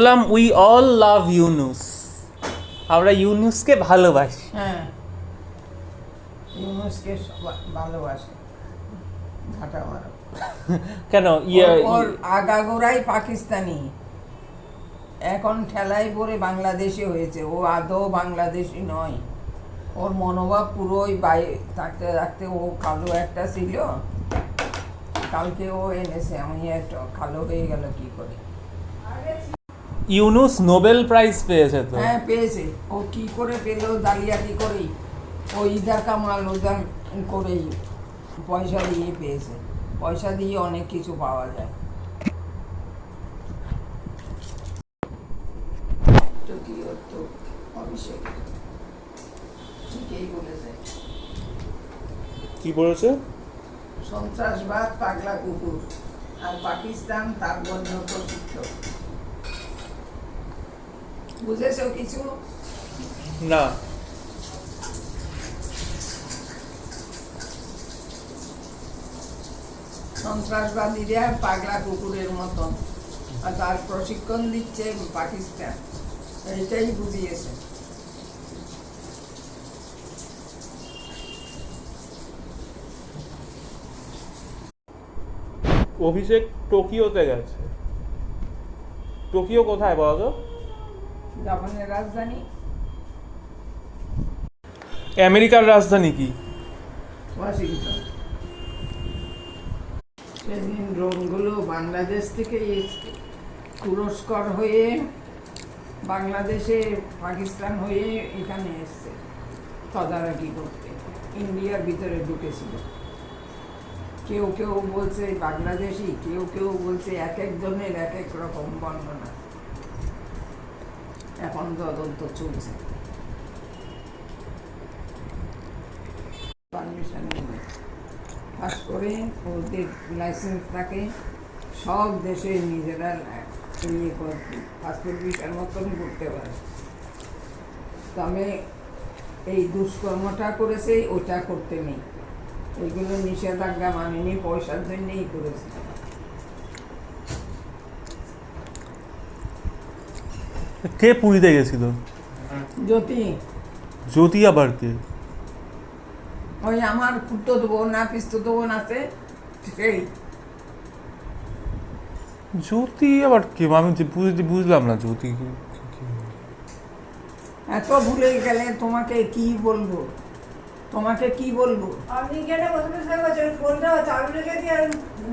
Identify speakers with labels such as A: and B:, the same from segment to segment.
A: বললাম we all লাভ ইউনুস, আমরা ইউনুসকে ভালোবাসি।
B: হ্যাঁ, ইউনুসকে ভালোবাসে ঝাঁটা মারো।
A: কেন
B: ওর আগাগোড়াই পাকিস্তানি, এখন ঠেলাই পরে বাংলাদেশি হয়েছে। ও আদৌ বাংলাদেশি নয়, ওর মনোভাব পুরোই থাকতে থাকতে ও কালো একটা ছিল, কালকে ও এনেছে। আমি একটা কালো হয়ে গেল কি করে?
A: ইউনুস নোবেল প্রাইজ পেয়েছে তো।
B: হ্যাঁ পেয়েছে। ও কি করে পেলো? জালিয়াতি করেই, ও ইদা কামাল ওদার করেই পয়সা দিয়ে পেয়েছে। পয়সা দিয়ে অনেক কিছু পাওয়া যায়। টোকিও তো অভিষেক ঠিকই বলেছে।
A: কি বলেছে?
B: সন্ত্রাসবাদ পাগলা কুকুর, আর পাকিস্তান তার জন্য প্রসিদ্ধ। বুঝেছো কিছু?
A: না।
B: সন্ত্রাসবাদীরা পাগলা কুকুরের মতন, আর তার প্রশিক্ষণ দিচ্ছে পাকিস্তান, এইটাই বুঝিয়েছে।
A: অভিষেক টোকিওতে গেছে। টোকিও কোথায় বলো তো?
B: জাপানের রাজধানী।
A: আমেরিকার রাজধানী কি?
B: ওয়াশিংটন। সেদিন ড্রোনগুলো বাংলাদেশ থেকে এসছে, তুরস্কর হয়ে বাংলাদেশে, পাকিস্তান হয়ে এখানে এসছে তদারকি করতে। ইন্ডিয়ার ভিতরে ঢুকেছিল। কেউ কেউ বলছে বাংলাদেশি, কেউ কেউ বলছে এক একজনের এক এক রকম বর্ণনা। এখন তদন্ত চলছে। পারমিশন নেবে, খাস করে ওদের লাইসেন্স থাকে সব দেশে, নিজেরা ইয়ে করতে পাসপোর্ট ভিসার মতন করতে পারে। তবে এই দুষ্কর্মটা করেছে, ওটা করতে নেই। ওইগুলো নিষেধাজ্ঞা মানেনি, পয়সার জন্যই করেছে।
A: কে পুরীতে গেছিল?
B: জ্যোতি,
A: জ্যোতি আবার কে?
B: ওই আমার খুঁড়তো বোন না পিস্তুতো বোন আছে, সেই।
A: জ্যোতি আবার কে? আমি বুঝলাম না জ্যোতি কি।
B: এত ভুলে গেলে তোমাকে কি বলবো, তোমাকে কি বলবো?
C: আপনি কেন বসে বসে করছেন? ফোনটা চালু রেখে দিয়ে আর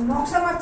C: নকশা মারছেন